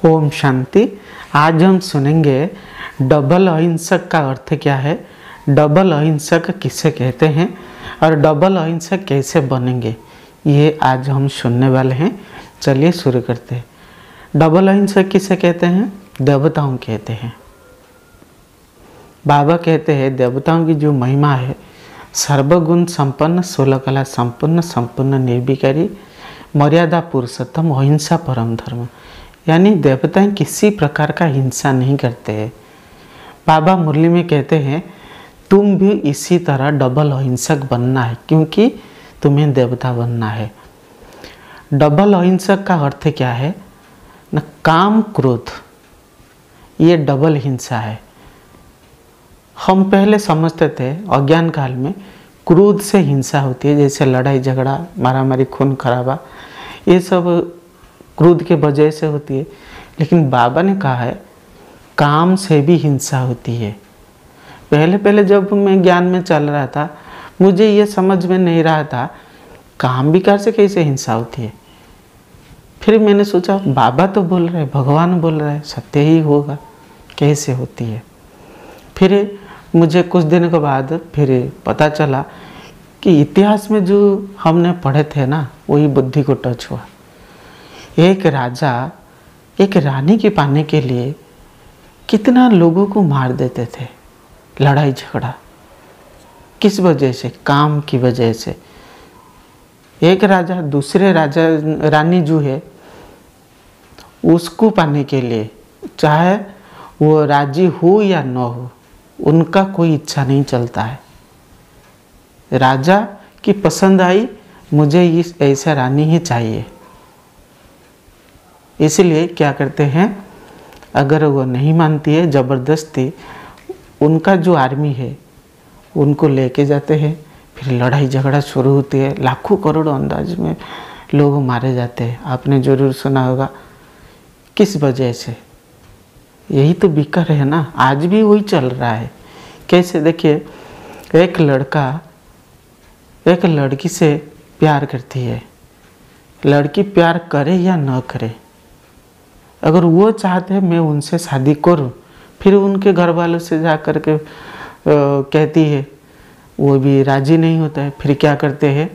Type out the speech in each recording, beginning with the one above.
ओम शांति। आज हम सुनेंगे डबल अहिंसक का अर्थ क्या है, डबल अहिंसक किसे कहते हैं और डबल अहिंसक कैसे बनेंगे, ये आज हम सुनने वाले हैं। चलिए शुरू करते हैं। डबल अहिंसक किसे कहते हैं? देवताओं कहते हैं। बाबा कहते हैं देवताओं की जो महिमा है, सर्वगुण संपन्न, 16 कला संपन्न, संपूर्ण निर्विकारी, मर्यादा पुरुषोत्तम, अहिंसा परम धर्म। यानी देवताएं किसी प्रकार का हिंसा नहीं करते हैं। बाबा मुरली में कहते हैं तुम भी इसी तरह डबल अहिंसक बनना है, क्योंकि तुम्हें देवता बनना है। डबल अहिंसक का अर्थ क्या है न, काम क्रोध, ये डबल हिंसा है। हम पहले समझते थे अज्ञान काल में क्रोध से हिंसा होती है, जैसे लड़ाई झगड़ा, मारामारी, खून खराबा, ये सब क्रोध के वजह से होती है। लेकिन बाबा ने कहा है काम से भी हिंसा होती है। पहले पहले जब मैं ज्ञान में चल रहा था, मुझे ये समझ में नहीं रहा था काम विकार से कैसे हिंसा होती है। फिर मैंने सोचा बाबा तो बोल रहे, भगवान बोल रहे, सत्य ही होगा, कैसे होती है। फिर मुझे कुछ दिन के बाद फिर पता चला कि इतिहास में जो हमने पढ़े थे ना, वही बुद्धि को टच हुआ। एक राजा एक रानी के पाने के लिए कितना लोगों को मार देते थे, लड़ाई झगड़ा किस वजह से? काम की वजह से। एक राजा दूसरे राजा रानी जो है उसको पाने के लिए, चाहे वो राजी हो या न हो, उनका कोई इच्छा नहीं चलता है। राजा की पसंद आई, मुझे इस ऐसा रानी ही चाहिए। इसलिए क्या करते हैं, अगर वो नहीं मानती है, ज़बरदस्ती उनका जो आर्मी है उनको लेके जाते हैं। फिर लड़ाई झगड़ा शुरू होती है, लाखों करोड़ों अंदाज में लोग मारे जाते हैं। आपने ज़रूर सुना होगा। किस वजह से? यही तो बिकर है ना, आज भी वही चल रहा है। कैसे? देखिए, एक लड़का एक लड़की से प्यार करती है, लड़की प्यार करे या न करे, अगर वो चाहते हैं मैं उनसे शादी करूं, फिर उनके घर वालों से जा कर के कहती है, वो भी राजी नहीं होता है। फिर क्या करते हैं,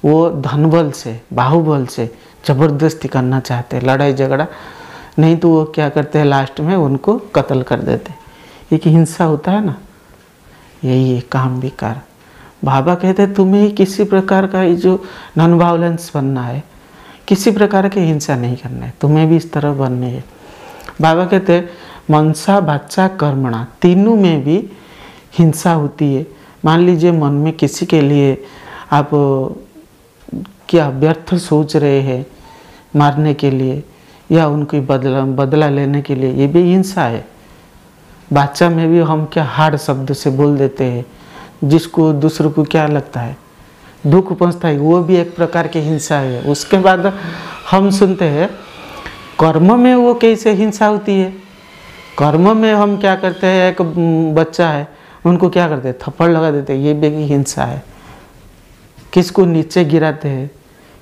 वो धनबल से, बाहुबल से ज़बरदस्ती करना चाहते हैं, लड़ाई झगड़ा, नहीं तो वो क्या करते हैं, लास्ट में उनको कत्ल कर देते हैं। एक हिंसा होता है ना, यही है काम विकार। बाबा कहते हैं तुम्हें किसी प्रकार का ये जो नॉन वायलेंस बनना है, किसी प्रकार की हिंसा नहीं करना है, तुम्हें भी इस तरह बनने है। बाबा कहते हैं मनसा वाचा कर्मणा, तीनों में भी हिंसा होती है। मान लीजिए मन में किसी के लिए आप क्या व्यर्थ सोच रहे हैं मारने के लिए या उनकी बदला लेने के लिए, ये भी हिंसा है। वाचा में भी हम क्या हार्ड शब्द से बोल देते हैं, जिसको दूसरों को क्या लगता है, दुख पहुंचता है, वो भी एक प्रकार की हिंसा है। उसके बाद हम सुनते हैं कर्म में वो कैसे हिंसा होती है। कर्म में हम क्या करते हैं, एक बच्चा है उनको क्या करते हैं, थप्पड़ लगा देते हैं, ये भी हिंसा है। किसको नीचे गिराते हैं,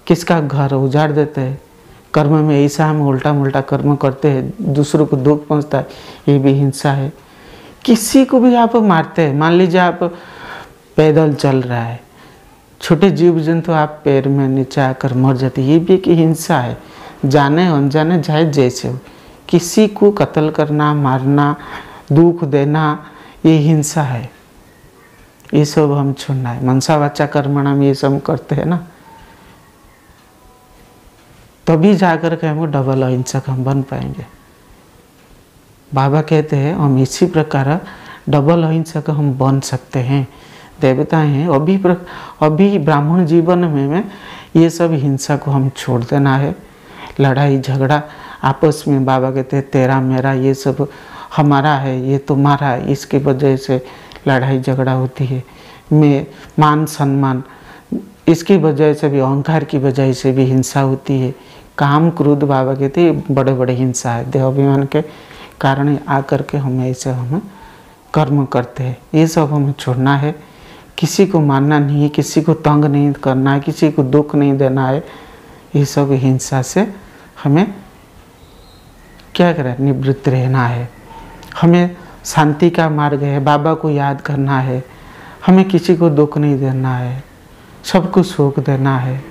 किसका घर उजाड़ देते हैं। कर्म में ऐसा हम उल्टा मुल्टा कर्म करते हैं, दूसरों को दुख पहुंचता है, ये भी हिंसा है। किसी को भी आप मारते हैं, मान लीजिए आप पैदल चल रहा है, छोटे जीव जंतु आप पैर में नीचे आकर मर जाते, ये भी एक हिंसा है। जाने अनजाने चाहे जैसे हो, किसी को कत्ल करना, मारना, दुख देना, ये हिंसा है। ये सब हम छोड़ना है। मनसा वाचा कर्मणा में ये सब करते हैं ना, तभी जाकर के हम डबल अहिंसक हम बन पाएंगे। बाबा कहते हैं हम इसी प्रकार डबल अहिंसक हम बन सकते हैं। देवताएं हैं, अभी ब्राह्मण जीवन में ये सब हिंसा को हम छोड़ देना है। लड़ाई झगड़ा आपस में, बाबा कहते हैं तेरा मेरा, ये सब हमारा है, ये तुम्हारा है, इसकी वजह से लड़ाई झगड़ा होती है। मैं मान सम्मान, इसकी वजह से भी, अहंकार की वजह से भी हिंसा होती है। काम क्रोध, बाबा कहते हैं बड़े बड़े हिंसा है। देहाभिमान के कारण आकर के हम ऐसे हम कर्म करते हैं। ये सब हमें छोड़ना है। किसी को मारना नहीं है, किसी को तंग नहीं करना है, किसी को दुख नहीं देना है। ये सब हिंसा से हमें क्या करें, निवृत्त रहना है। हमें शांति का मार्ग है, बाबा को याद करना है, हमें किसी को दुख नहीं देना है, सबको सुख देना है,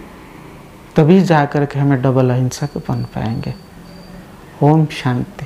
तभी जा कर के हमें डबल अहिंसक बन पाएंगे। ओम शांति।